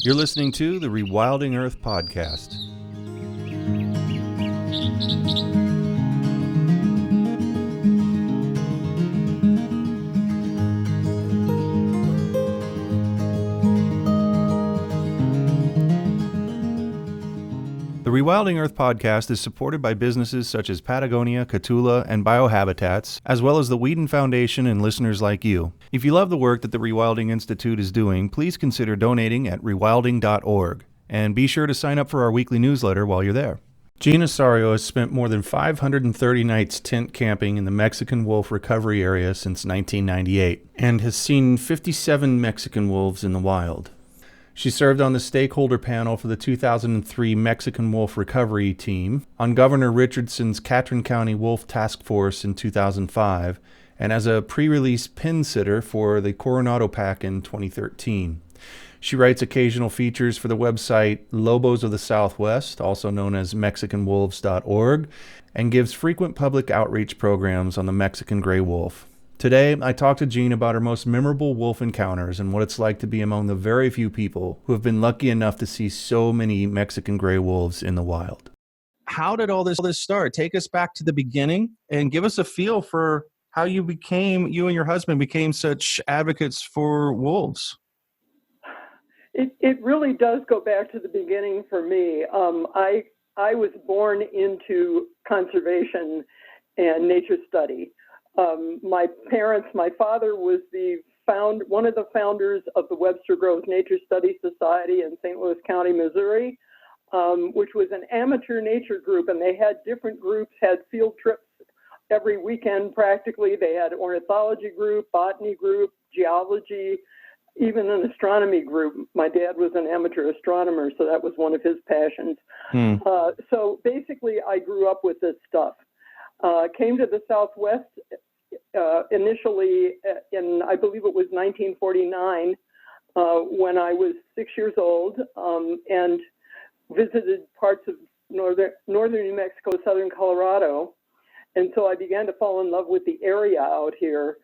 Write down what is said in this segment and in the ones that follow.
You're listening to the Rewilding Earth podcast. The Rewilding Earth podcast is supported by businesses such as Patagonia, Catula, and Biohabitats, as well as the Whedon Foundation and listeners like you. If you love the work that the Rewilding Institute is doing, please consider donating at rewilding.org. And be sure to sign up for our weekly newsletter while you're there. Jean Ossorio has spent more than 530 nights tent camping in the Mexican wolf recovery area since 1998, and has seen 57 Mexican wolves in the wild. She served on the stakeholder panel for the 2003 Mexican Wolf Recovery Team, on Governor Richardson's Catron County Wolf Task Force in 2005, and as a pre-release pin sitter for the Coronado Pack in 2013. She writes occasional features for the website Lobos of the Southwest, also known as MexicanWolves.org, and gives frequent public outreach programs on the Mexican gray wolf. Today, I talked to Jean about her most memorable wolf encounters and what it's like to be among the very few people who have been lucky enough to see so many Mexican gray wolves in the wild. How did all this start? Take us back to the beginning and give us a feel for how you and your husband became such advocates for wolves. It really does go back to the beginning for me. I was born into conservation and nature study. My father was one of the founders of the Webster Groves Nature Study Society in St. Louis County, Missouri, which was an amateur nature group, and they had different groups, had field trips every weekend practically. They had ornithology group, botany group, geology, even an astronomy group. My dad was an amateur astronomer, so that was one of his passions. So basically, I grew up with this stuff. Came to the Southwest initially in, I believe it was 1949, when I was 6 years old, and visited parts of northern New Mexico, southern Colorado. And so I began to fall in love with the area out here.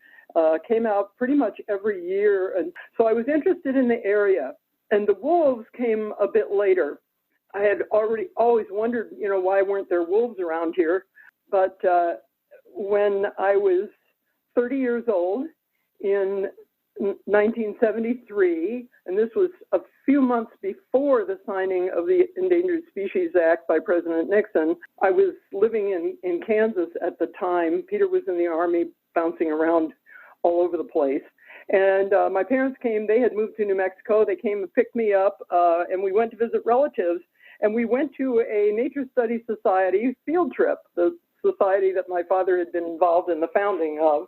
Came out pretty much every year. And so I was interested in the area. And the wolves came a bit later. I had always wondered, why weren't there wolves around here? But when I was 30 years old in 1973, and this was a few months before the signing of the Endangered Species Act by President Nixon, I was living in Kansas at the time. Peter was in the Army, bouncing around all over the place. And my parents came. They had moved to New Mexico. They came and picked me up, and we went to visit relatives. And we went to a Nature Study Society field trip, the society that my father had been involved in the founding of,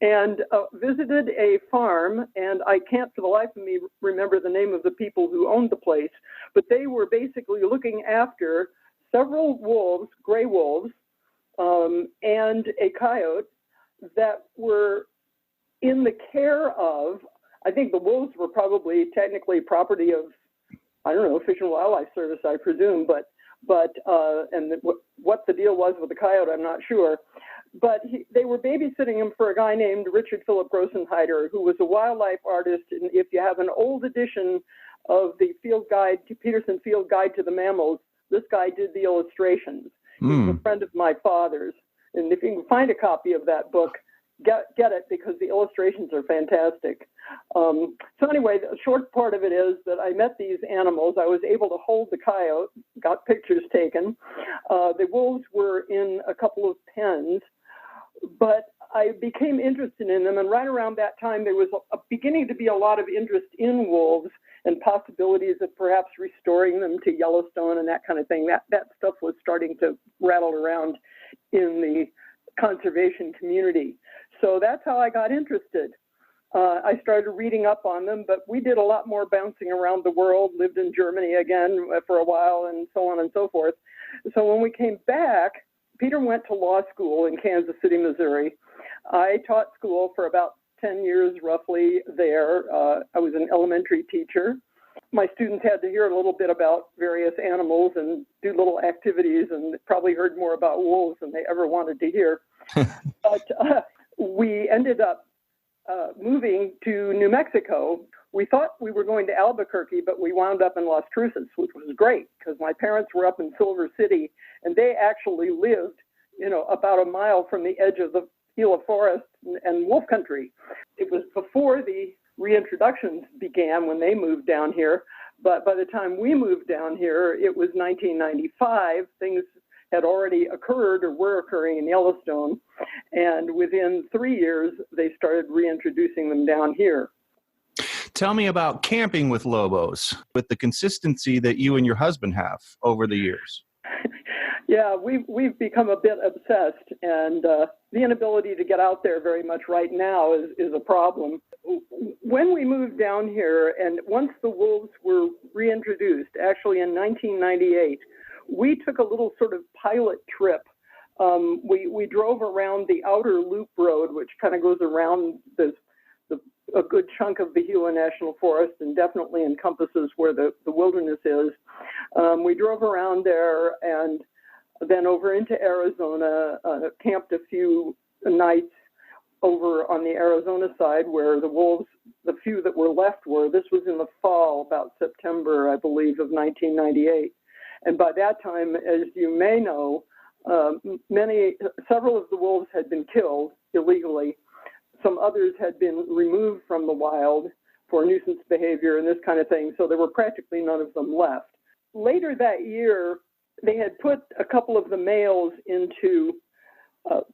and visited a farm. And I can't for the life of me remember the name of the people who owned the place, but they were basically looking after several wolves, gray wolves, and a coyote that were in the care of, I think the wolves were probably technically property of, I don't know, Fish and Wildlife Service, I presume, but what the deal was with the coyote, I'm not sure. But they were babysitting him for a guy named Richard Philip Grossenheider, who was a wildlife artist. And if you have an old edition of the Peterson Field Guide to the Mammals, this guy did the illustrations. He was a friend of my father's. And if you can find a copy of that book, get it, because the illustrations are fantastic. So anyway, the short part of it is that I met these animals. I was able to hold the coyote, got pictures taken. The wolves were in a couple of pens, but I became interested in them. And right around that time, there was beginning to be a lot of interest in wolves and possibilities of perhaps restoring them to Yellowstone and that kind of thing. That stuff was starting to rattle around in the conservation community. So that's how I got interested. I started reading up on them, but we did a lot more bouncing around the world, lived in Germany again for a while, and so on and so forth. So when we came back, Peter went to law school in Kansas City, Missouri. I taught school for about 10 years roughly there. I was an elementary teacher. My students had to hear a little bit about various animals and do little activities, and probably heard more about wolves than they ever wanted to hear. But we ended up moving to New Mexico. we thought we were going to Albuquerque, but we wound up in Las Cruces, which was great because my parents were up in Silver City, and they actually lived, about a mile from the edge of the Gila Forest and wolf country. It was before the reintroductions began when they moved down here, but by the time we moved down here, it was 1995. Things had already occurred or were occurring in Yellowstone, and within 3 years, they started reintroducing them down here. Tell me about camping with Lobos, with the consistency that you and your husband have over the years. Yeah, we've become a bit obsessed, and the inability to get out there very much right now is a problem. When we moved down here, and once the wolves were reintroduced, actually in 1998, we took a little sort of pilot trip. We drove around the outer loop road, which kind of goes around a good chunk of the Gila National Forest and definitely encompasses where the wilderness is. We drove around there and then over into Arizona, camped a few nights over on the Arizona side where the wolves, the few that were left were. This was in the fall, about September, I believe, of 1998. And by that time, as you may know, several of the wolves had been killed illegally. Some others had been removed from the wild for nuisance behavior and this kind of thing, so there were practically none of them left. Later that year, they had put a couple of the males into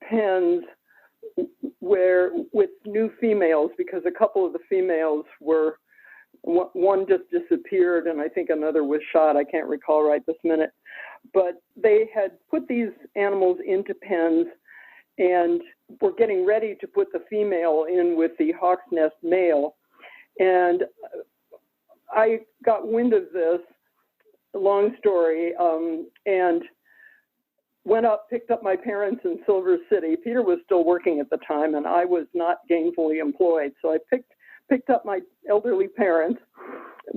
pens with new females because a couple of the females were, one just disappeared and I think another was shot. I can't recall right this minute. But they had put these animals into pens and were getting ready to put the female in with the hawk's nest male. And I got wind of this, long story, and went up, picked up my parents in Silver City. Peter was still working at the time, and I was not gainfully employed. So I picked up my elderly parents,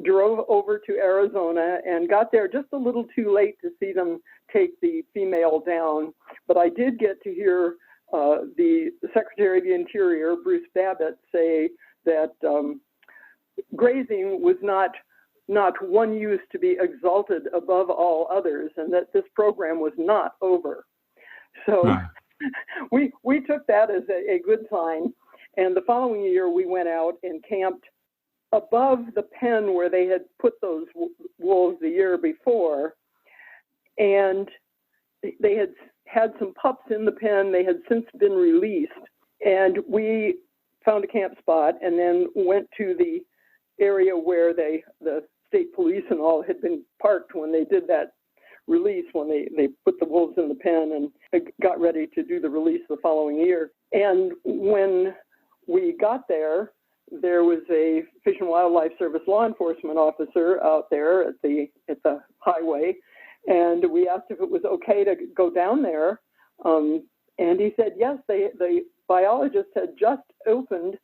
drove over to Arizona, and got there just a little too late to see them take the female down. But I did get to hear the Secretary of the Interior, Bruce Babbitt, say that grazing was not one use to be exalted above all others, and that this program was not over. So we took that as a good sign. And the following year, we went out and camped above the pen where they had put those wolves the year before. And they had some pups in the pen. They had since been released. And we found a camp spot and then went to the area where the state police and all had been parked when they did that release, when they put the wolves in the pen and got ready to do the release the following year. And when we got there, there was a Fish and Wildlife Service law enforcement officer out there at the highway, and we asked if it was okay to go down there. And he said yes. The biologists had just opened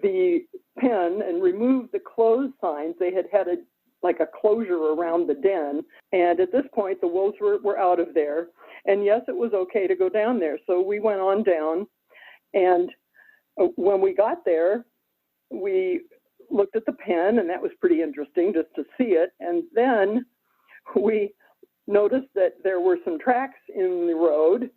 the pen and removed the close signs. They had a closure around the den. And at this point, the wolves were out of there. And yes, it was okay to go down there. So we went on down. And when we got there, we looked at the pen, and that was pretty interesting just to see it. And then we noticed that there were some tracks in the road,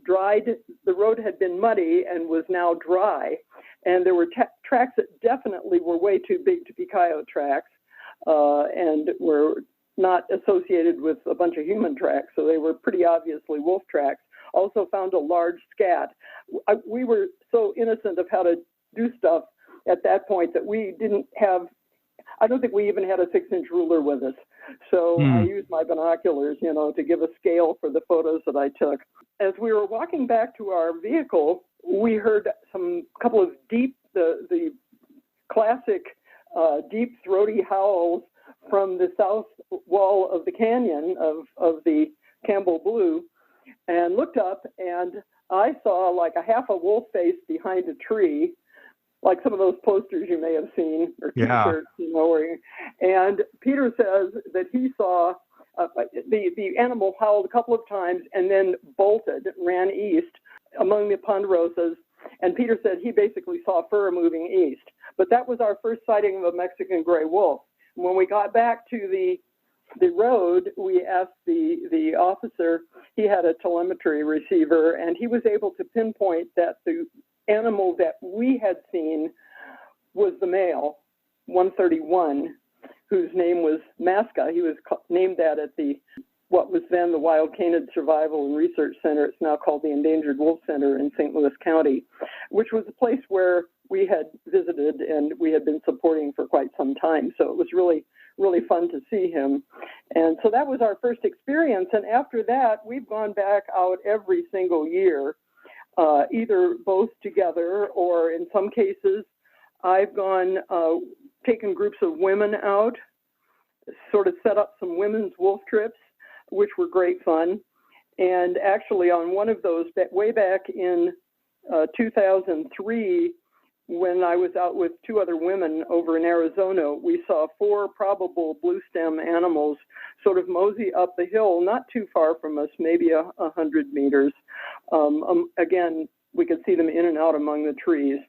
dried. The road had been muddy and was now dry. And there were tracks that definitely were way too big to be coyote tracks. And were not associated with a bunch of human tracks, so they were pretty obviously wolf tracks. Also found a large scat. We were so innocent of how to do stuff at that point that we didn't have, I don't think we even had a 6-inch ruler with us. So I used my binoculars, to give a scale for the photos that I took. As we were walking back to our vehicle, we heard couple of the classic deep throaty howls from the south wall of the canyon of the Campbell Blue, and looked up, and I saw like a half a wolf face behind a tree, like some of those posters you may have seen, or T-shirts, and Peter says that he saw the animal howled a couple of times and then bolted, ran east among the ponderosas, And Peter said he basically saw fur moving east. But that was our first sighting of a Mexican gray wolf. When we got back to the road, we asked the officer, he had a telemetry receiver, and he was able to pinpoint that the animal that we had seen was the male, 131, whose name was Masca. He was named that at what was then the Wild Canid Survival and Research Center. It's now called the Endangered Wolf Center in St. Louis County, which was a place where we had visited and we had been supporting for quite some time. So it was really, really fun to see him. And so that was our first experience. And after that, we've gone back out every single year, either both together or in some cases, I've gone, taken groups of women out, sort of set up some women's wolf trips, which were great fun. And actually on one of those, way back in 2003, when I was out with two other women over in Arizona, we saw 4 probable blue stem animals sort of mosey up the hill, not too far from us, maybe 100 meters. Again, we could see them in and out among the trees.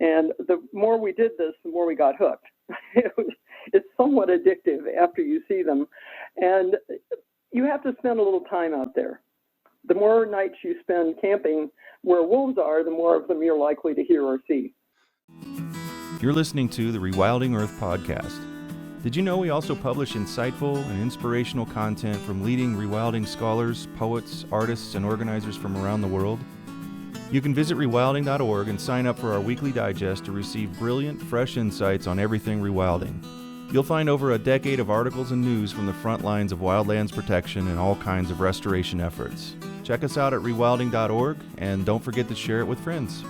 And the more we did this, the more we got hooked. It's somewhat addictive after you see them. And you have to spend a little time out there. The more nights you spend camping where wolves are, the more of them you're likely to hear or see. You're listening to the Rewilding Earth podcast. Did you know we also publish insightful and inspirational content from leading rewilding scholars, poets, artists, and organizers from around the world? You can visit rewilding.org and sign up for our weekly digest to receive brilliant, fresh insights on everything rewilding. You'll find over a decade of articles and news from the front lines of wildlands protection and all kinds of restoration efforts. Check us out at rewilding.org, and don't forget to share it with friends.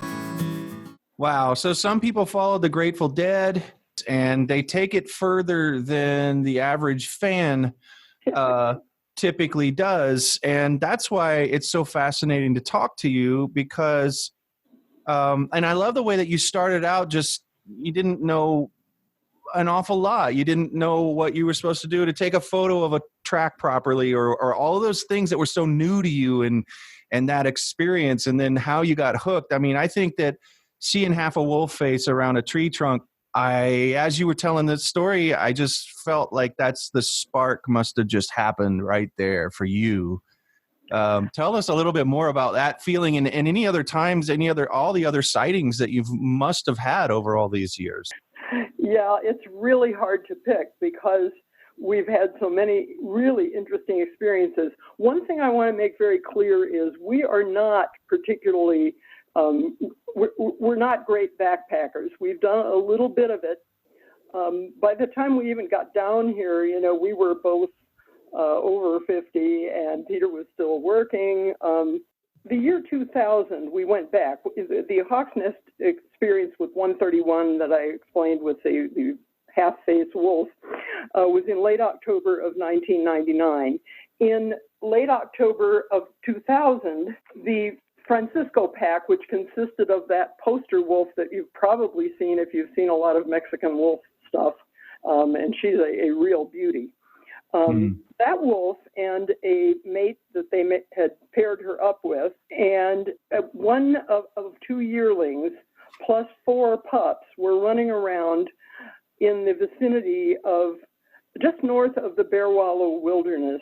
Wow, so some people follow the Grateful Dead, and they take it further than the average fan typically does, and that's why it's so fascinating to talk to you, because and I love the way that you started out, just you didn't know an awful lot. You didn't know what you were supposed to do to take a photo of a track properly, or all of those things that were so new to you and that experience, and then how you got hooked. I mean, I think that seeing half a wolf face around a tree trunk, as you were telling this story, I just felt like that's the spark must have just happened right there for you. Tell us a little bit more about that feeling and any other times, all the other sightings that you must have had over all these years. Yeah, it's really hard to pick because we've had so many really interesting experiences. One thing I want to make very clear is we are not particularly we're not great backpackers. We've done a little bit of it. By the time we even got down here, we were both over 50 and Peter was still working. The year 2000, we went back. The Hawk's Nest experience with 131 that I explained with the half-faced wolf was in late October of 1999. In late October of 2000, the Francisco pack, which consisted of that poster wolf that you've probably seen if you've seen a lot of Mexican wolf stuff, and she's a real beauty. That wolf and a mate that they had paired her up with, and one of 2 yearlings plus 4 pups were running around in the vicinity of just north of the Bear Wallow Wilderness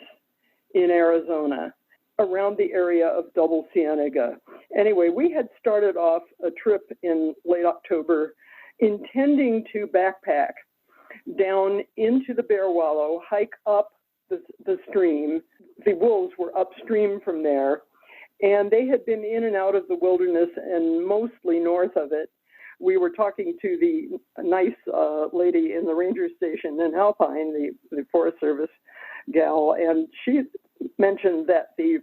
in Arizona, around the area of Double Cienega. Anyway, we had started off a trip in late October intending to backpack down into the Bear Wallow, hike up the stream. The wolves were upstream from there, and they had been in and out of the wilderness and mostly north of it. We were talking to the nice lady in the ranger station in Alpine, the Forest Service gal, and she mentioned that the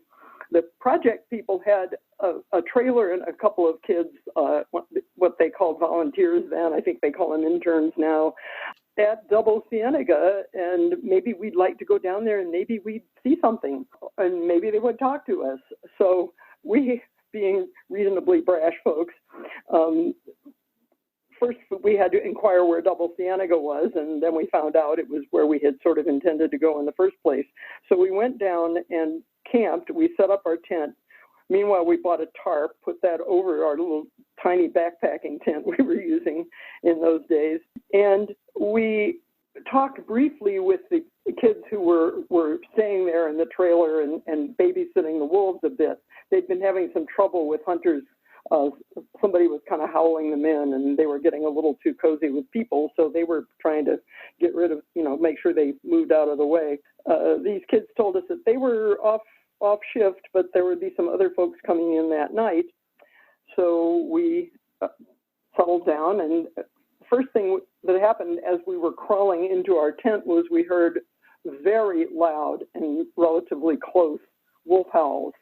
project people had a trailer and a couple of kids, what they called volunteers then, I think they call them interns now, at Double Cienega, and maybe we'd like to go down there and maybe we'd see something, and maybe they would talk to us. So we, being reasonably brash folks, first we had to inquire where Double Cienega was, and then we found out it was where we had sort of intended to go in the first place. So we went down and camped. We set up our tent. Meanwhile, we bought a tarp, put that over our little tiny backpacking tent we were using in those days. And we talked briefly with the kids who were staying there in the trailer and babysitting the wolves a bit. They'd been having some trouble with hunters. Somebody was kind of howling them in, and they were getting a little too cozy with people, so they were trying to get rid of, make sure they moved out of the way. These kids told us that they were off shift, but there would be some other folks coming in that night. So we settled down, and first thing that happened as we were crawling into our tent was we heard very loud and relatively close wolf howls.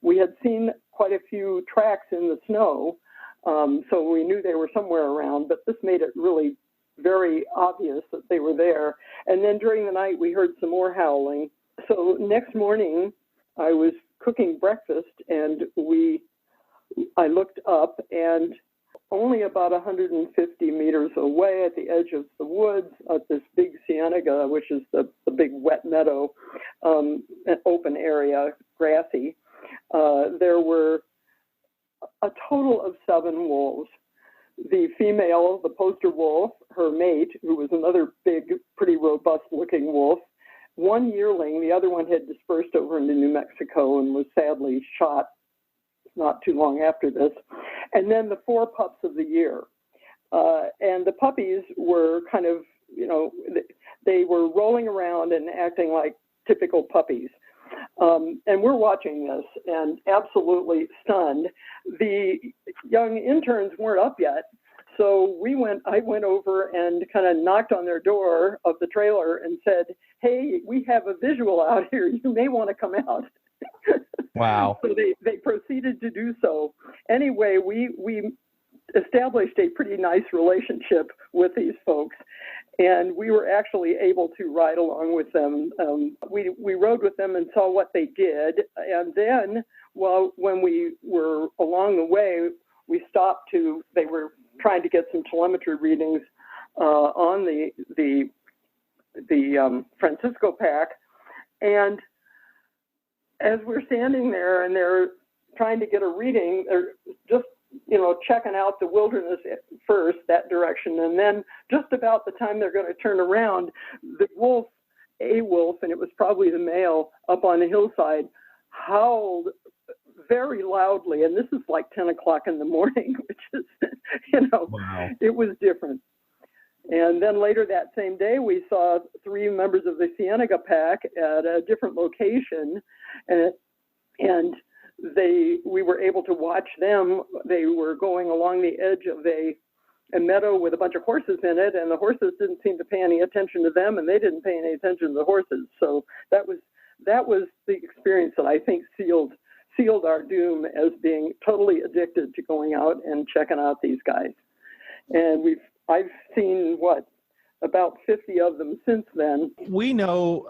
We had seen quite a few tracks in the snow, so we knew they were somewhere around, but this made it really very obvious that they were there. And then during the night, we heard some more howling. So next morning, I was cooking breakfast, and I looked up, and only about 150 meters away at the edge of the woods at this big cienega, which is the big wet meadow, an open area, grassy, there were a total of 7 wolves. The female, the poster wolf, her mate, who was another big, pretty robust-looking wolf, 1 yearling, the other one had dispersed over into New Mexico and was sadly shot not too long after this, and then the 4 pups of the year. And the puppies were kind of, they were rolling around and acting like typical puppies. And we're watching this and absolutely stunned. The young interns weren't up yet, so I went over and kind of knocked on their door of the trailer and said, "Hey, we have a visual out here. You may want to come out." Wow. So they proceeded to do so. Anyway, we established a pretty nice relationship with these folks, and we were actually able to ride along with them. We rode with them and saw what they did, and then when we were along the way, we stopped they were trying to get some telemetry readings on the Francisco Pack, and as we're standing there and they're trying to get a reading, they're just, checking out the wilderness first, that direction. And then just about the time they're going to turn around, a wolf, and it was probably the male up on the hillside, howled very loudly. And this is like 10 o'clock in the morning, which is, Wow. It was different. And then later that same day, we saw 3 members of the Cienega Pack at a different location, and we were able to watch them. They were going along the edge of a meadow with a bunch of horses in it, and the horses didn't seem to pay any attention to them, and they didn't pay any attention to the horses. So that was the experience that I think sealed our doom as being totally addicted to going out and checking out these guys. And I've seen about 50 of them since then. We know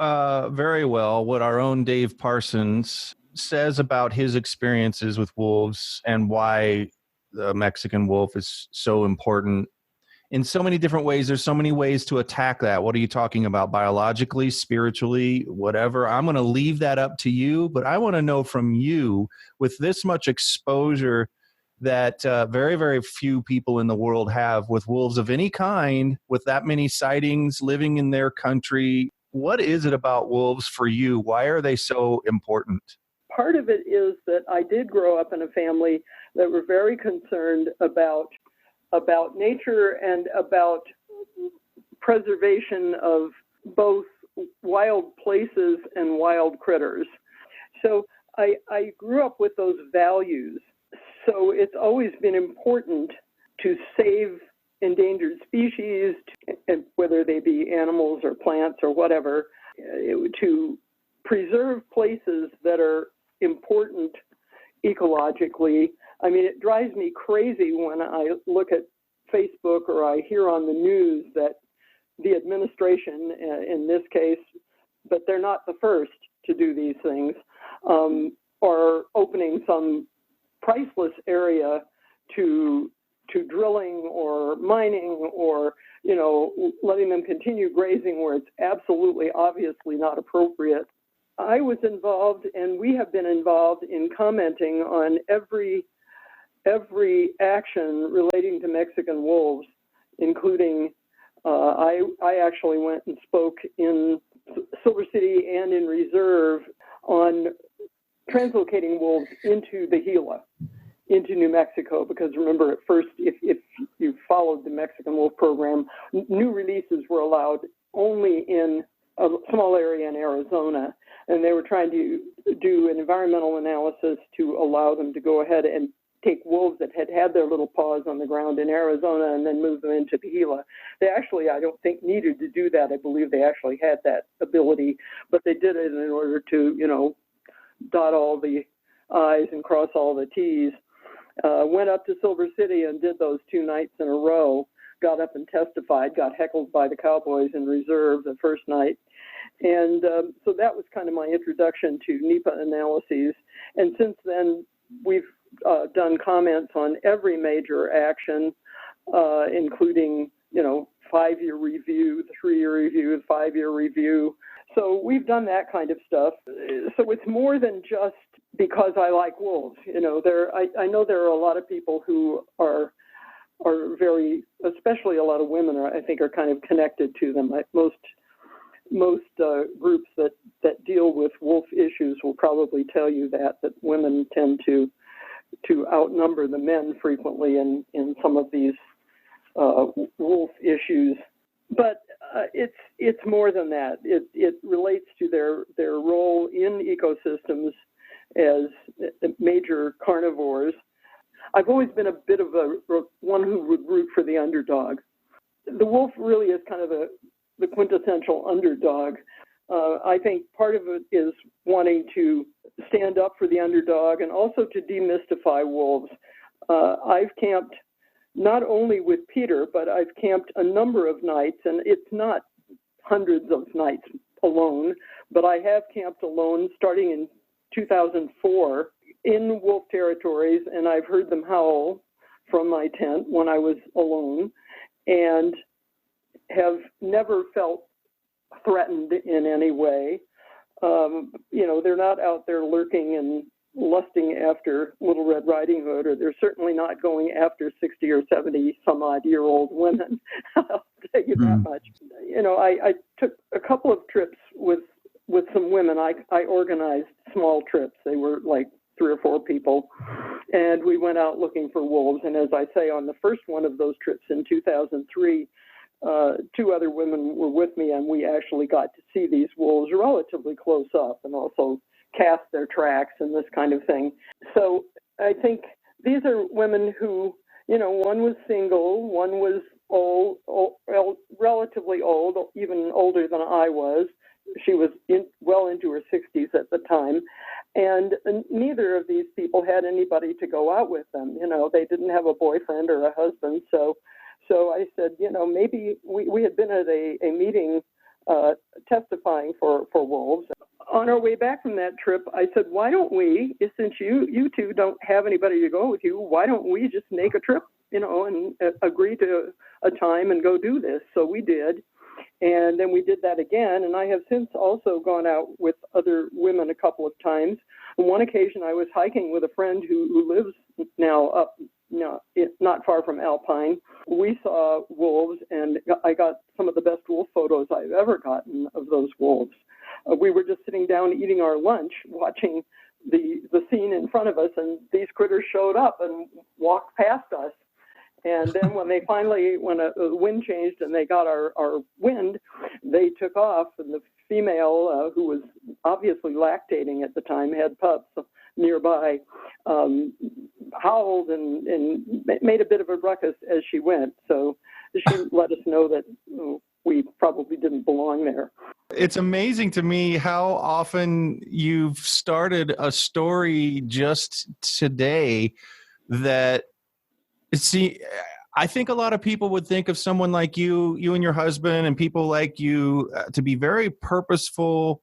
very well what our own Dave Parsons says about his experiences with wolves and why the Mexican wolf is so important in so many different ways. There's so many ways to attack that. What are you talking about? Biologically, spiritually, whatever? I'm going to leave that up to you, but I want to know from you, with this much exposure that very, very few people in the world have with wolves of any kind, with that many sightings, living in their country. What is it about wolves for you? Why are they so important? Part of it is that I did grow up in a family that were very concerned about nature and about preservation of both wild places and wild critters. So I grew up with those values. So it's always been important to save endangered species, whether they be animals or plants or whatever, to preserve places that are important ecologically. I mean, it drives me crazy when I look at Facebook or I hear on the news that the administration, in this case, but they're not the first to do these things, are opening some priceless area to drilling or mining or, letting them continue grazing where it's absolutely obviously not appropriate. I was involved, and we have been involved in commenting on every action relating to Mexican wolves, including I actually went and spoke in Silver City and in reserve on translocating wolves into the Gila, into New Mexico, because remember, at first, if you followed the Mexican wolf program, new releases were allowed only in a small area in Arizona, and they were trying to do an environmental analysis to allow them to go ahead and take wolves that had their little paws on the ground in Arizona and then move them into the Gila. They actually, I don't think, needed to do that. I believe they actually had that ability, but they did it in order to, dot all the I's and cross all the T's. Went up to Silver City and did those 2 nights in a row, got up and testified, got heckled by the cowboys in reserve the first night. And so that was kind of my introduction to NEPA analyses. And since then, we've done comments on every major action, including, 5-year review, the 3-year review, the 5-year review. So we've done that kind of stuff. So it's more than just because I like wolves. I know there are a lot of people who are very, especially a lot of women, I think, are kind of connected to them. Most groups that deal with wolf issues will probably tell you that women tend to outnumber the men frequently in some of these wolf issues. But it's more than that. It relates to their role in ecosystems as major carnivores. I've always been a bit of one who would root for the underdog. The wolf really is kind of the quintessential underdog. I think part of it is wanting to stand up for the underdog and also to demystify wolves. I've camped not only with Peter, but I've camped a number of nights, and it's not hundreds of nights alone, but I have camped alone starting in 2004 in wolf territories, and I've heard them howl from my tent when I was alone, and have never felt threatened in any way. They're not out there lurking and lusting after Little Red Riding Hood, or they're certainly not going after 60 or 70 some odd year old women. I'll tell you that much. I took a couple of trips with some women. I organized small trips. They were like 3 or 4 people, and we went out looking for wolves. And as I say, on the first one of those trips in 2003, 2 other women were with me, and we actually got to see these wolves relatively close up and also cast their tracks and this kind of thing. So I think these are women who, one was single, one was old, relatively old, even older than I was. She was well into her 60s at the time. And neither of these people had anybody to go out with them. They didn't have a boyfriend or a husband. So I said, maybe we had been at a meeting testifying for wolves. On our way back from that trip, I said, why don't we, since you 2 don't have anybody to go with you, why don't we just make a trip, and agree to a time and go do this? So we did. And then we did that again. And I have since also gone out with other women a couple of times. On one occasion, I was hiking with a friend who lives now up, not far from Alpine. We saw wolves, and I got some of the best wolf photos I've ever gotten of those wolves. We were just sitting down eating our lunch, watching the scene in front of us, and these critters showed up and walked past us. And then when the wind changed and they got our wind, they took off, and the female, who was obviously lactating at the time, had pups nearby, howled and made a bit of a ruckus as she went. So she let us know that we probably didn't belong there. It's amazing to me how often you've started a story just today that, see, I think a lot of people would think of someone like you and your husband and people like you to be very purposeful,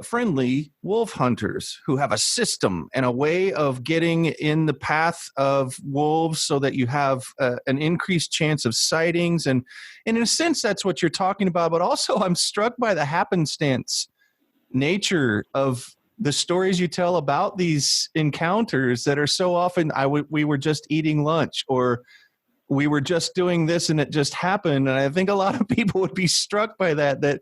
friendly wolf hunters who have a system and a way of getting in the path of wolves so that you have an increased chance of sightings. And in a sense, that's what you're talking about. But also, I'm struck by the happenstance nature of the stories you tell about these encounters that are so often we were just eating lunch, or we were just doing this and it just happened. And I think a lot of people would be struck by that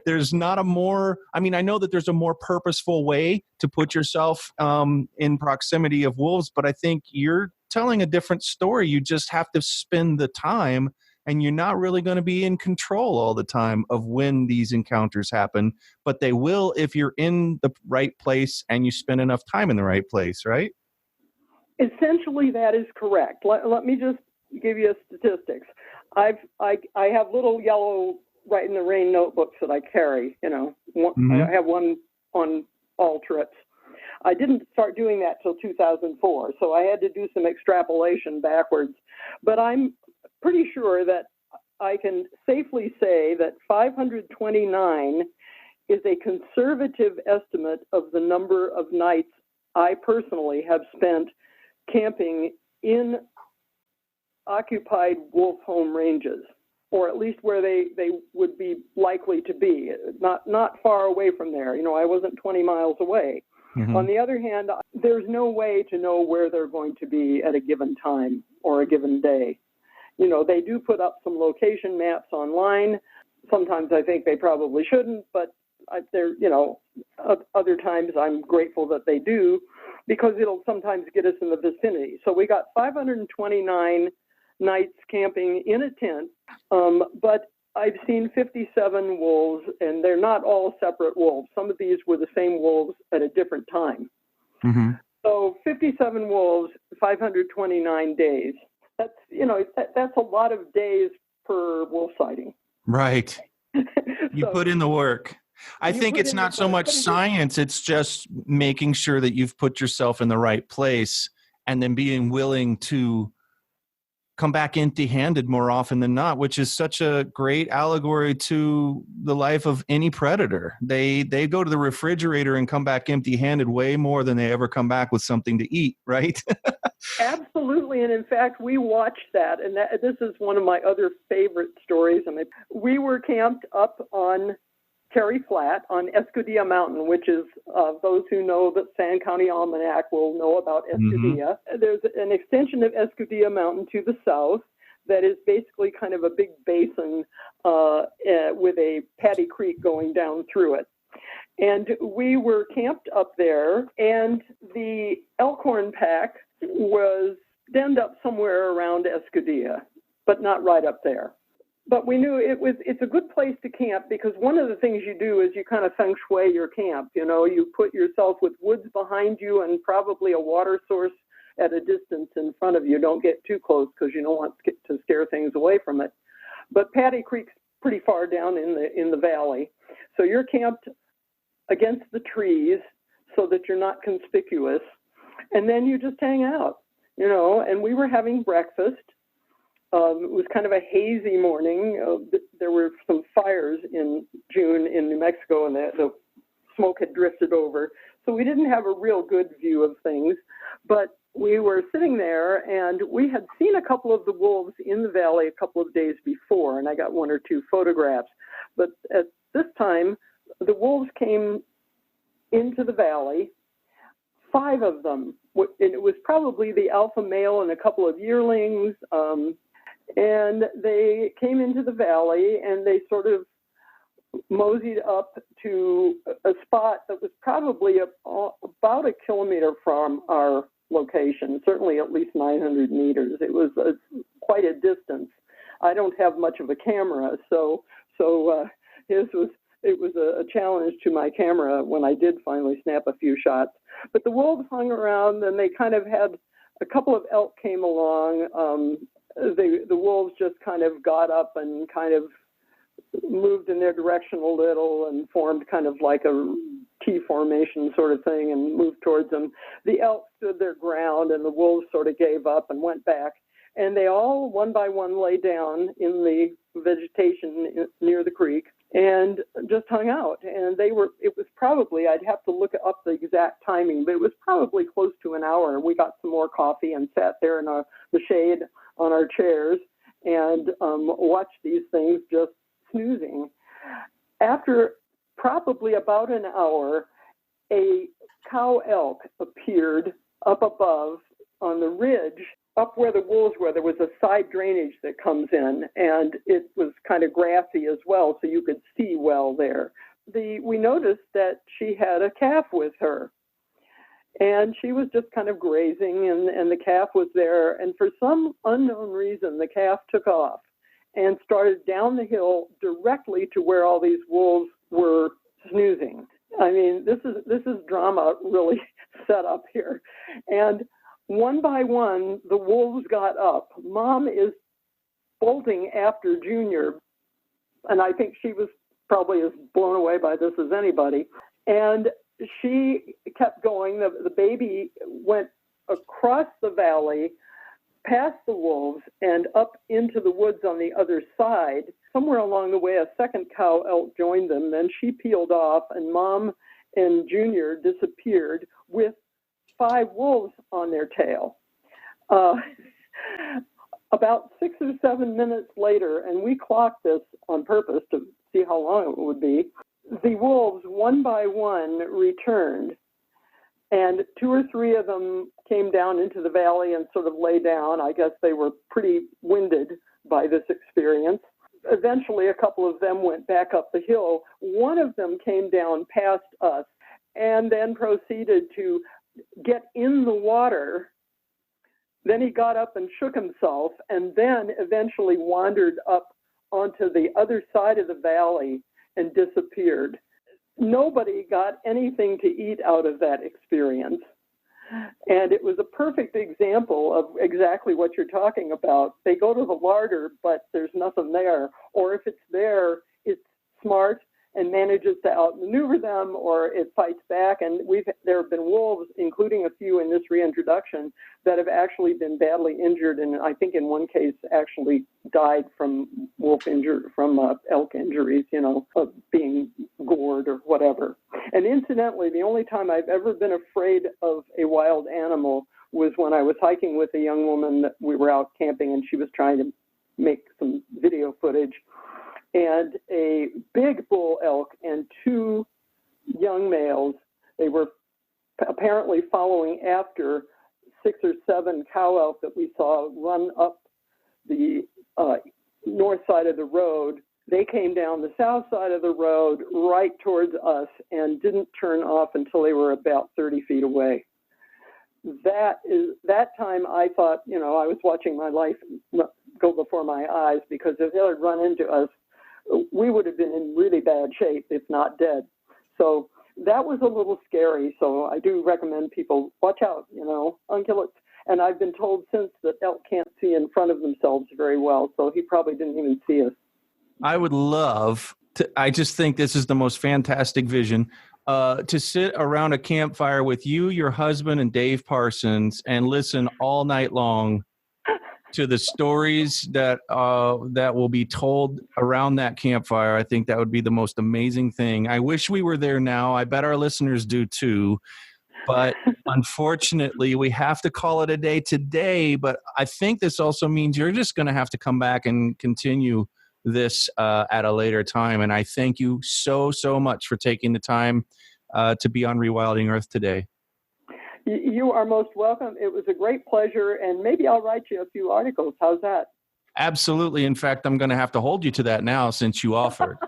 there's not a more, I mean, I know that there's a more purposeful way to put yourself in proximity of wolves, but I think you're telling a different story. You just have to spend the time, and you're not really going to be in control all the time of when these encounters happen, but they will if you're in the right place and you spend enough time in the right place, right? Essentially, that is correct. Let me just give you statistics. I have little yellow Write in the Rain notebooks that I carry. You know, I have one on all trips. I didn't start doing that till 2004, so I had to do some extrapolation backwards. But I'm pretty sure that I can safely say that 529 is a conservative estimate of the number of nights I personally have spent camping in occupied wolf home ranges, or at least where they would be likely to be, not far away from there. You know, I wasn't 20 miles away. Mm-hmm. On the other hand, there's no way to know where they're going to be at a given time or a given day. You know, they do put up some location maps online. Sometimes I think they probably shouldn't, but they're, you know, other times I'm grateful that they do, because it'll sometimes get us in the vicinity. So we got 529 nights camping in a tent, but I've seen 57 wolves, and they're not all separate wolves. Some of these were the same wolves at a different time. Mm-hmm. So 57 wolves, 529 days. That's, you know, that's a lot of days per wolf sighting. Right. You put in the work. I think it's not so much science, it's just making sure that you've put yourself in the right place, and then being willing to come back empty-handed more often than not, which is such a great allegory to the life of any predator. They go to the refrigerator and come back empty-handed way more than they ever come back with something to eat, right? Absolutely. And in fact, we watched that. And this is one of my other favorite stories. I mean, we were camped up on Terry Flat on Escudilla Mountain, which is, those who know the Sand County Almanac will know about Escudilla. Mm-hmm. There's an extension of Escudilla Mountain to the south that is basically kind of a big basin with a Paddy Creek going down through it. And we were camped up there, and the elkhorn pack was denned up somewhere around Escudilla, but not right up there. But we knew it's a good place to camp, because one of the things you do is you kind of feng shui your camp. You know, you put yourself with woods behind you and probably a water source at a distance in front of you. Don't get too close, because you don't want to scare things away from it. But Paddy Creek's pretty far down in the valley. So you're camped against the trees so that you're not conspicuous. And then you just hang out, you know, and we were having breakfast. It was kind of a hazy morning. There were some fires in June in New Mexico, and the smoke had drifted over. So we didn't have a real good view of things. But we were sitting there, and we had seen a couple of the wolves in the valley a couple of days before, and I got one or two photographs. But at this time, the wolves came into the valley, 5 of them. And it was probably the alpha male and a couple of yearlings. And they came into the valley, and they sort of moseyed up to a spot that was probably about a kilometer from our location, certainly at least 900 meters. It was quite a distance. I don't have much of a camera, so it was a challenge to my camera when I did finally snap a few shots. But the wolves hung around, and they kind of had a couple of elk came along. The wolves just kind of got up and kind of moved in their direction a little and formed kind of like a T formation sort of thing and moved towards them. The elk stood their ground, and the wolves sort of gave up and went back. And they all, one by one, lay down in the vegetation near the creek and just hung out. And it was probably, I'd have to look up the exact timing, but it was probably close to an hour. We got some more coffee and sat there in the shade on our chairs and watched these things just snoozing. After probably about an hour, a cow elk appeared up above on the ridge, up where the wolves were. There was a side drainage that comes in, and it was kind of grassy as well, so you could see well there. We noticed that she had a calf with her, and she was just kind of grazing, and the calf was there, and for some unknown reason, the calf took off and started down the hill directly to where all these wolves were snoozing. I mean, this is drama really set up here. And one by one, the wolves got up. Mom is bolting after Junior, and I think she was probably as blown away by this as anybody. And she kept going. The baby went across the valley, past the wolves, and up into the woods on the other side. Somewhere along the way, a second cow elk joined them. Then she peeled off, and Mom and Junior disappeared with 5 wolves on their tail. About 6 or 7 minutes later, and we clocked this on purpose to see how long it would be, the wolves, one by one, returned. And 2 or 3 of them came down into the valley and sort of lay down. I guess they were pretty winded by this experience. Eventually, a couple of them went back up the hill. One of them came down past us and then proceeded to get in the water. Then he got up and shook himself, and then eventually wandered up onto the other side of the valley and disappeared. Nobody got anything to eat out of that experience. And it was a perfect example of exactly what you're talking about. They go to the larder, but there's nothing there. Or if it's there, it's smart and manages to outmaneuver them, or it fights back. And there have been wolves, including a few in this reintroduction, that have actually been badly injured, and I think in one case actually died from elk injuries, of being gored or whatever. And incidentally, the only time I've ever been afraid of a wild animal was when I was hiking with a young woman that we were out camping, and she was trying to make some video footage. And a big bull elk and 2 young males, they were apparently following after 6 or 7 cow elk that we saw run up the north side of the road. They came down the south side of the road right towards us and didn't turn off until they were about 30 feet away. That time I thought, I was watching my life go before my eyes, because if they had run into us, we would have been in really bad shape, if not dead. So that was a little scary. So I do recommend people watch out, ungulates. And I've been told since that elk can't see in front of themselves very well. So he probably didn't even see us. I would love to, I just think this is the most fantastic vision, to sit around a campfire with you, your husband, and Dave Parsons and listen all night long to the stories that will be told around that campfire. I think that would be the most amazing thing. I wish we were there now. I bet our listeners do too. But unfortunately, we have to call it a day today. But I think this also means you're just going to have to come back and continue this at a later time. And I thank you so, so much for taking the time to be on Rewilding Earth today. You are most welcome. It was a great pleasure, and maybe I'll write you a few articles. How's that? Absolutely. In fact, I'm going to have to hold you to that now since you offered.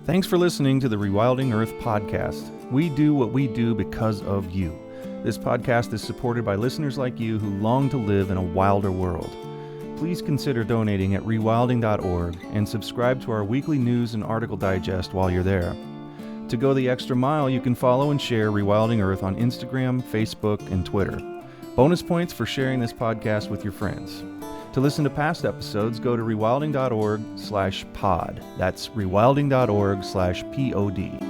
Thanks for listening to the Rewilding Earth podcast. We do what we do because of you. This podcast is supported by listeners like you who long to live in a wilder world. Please consider donating at rewilding.org and subscribe to our weekly news and article digest while you're there. To go the extra mile, you can follow and share Rewilding Earth on Instagram, Facebook, and Twitter. Bonus points for sharing this podcast with your friends. To listen to past episodes, go to rewilding.org/pod. That's rewilding.org/pod.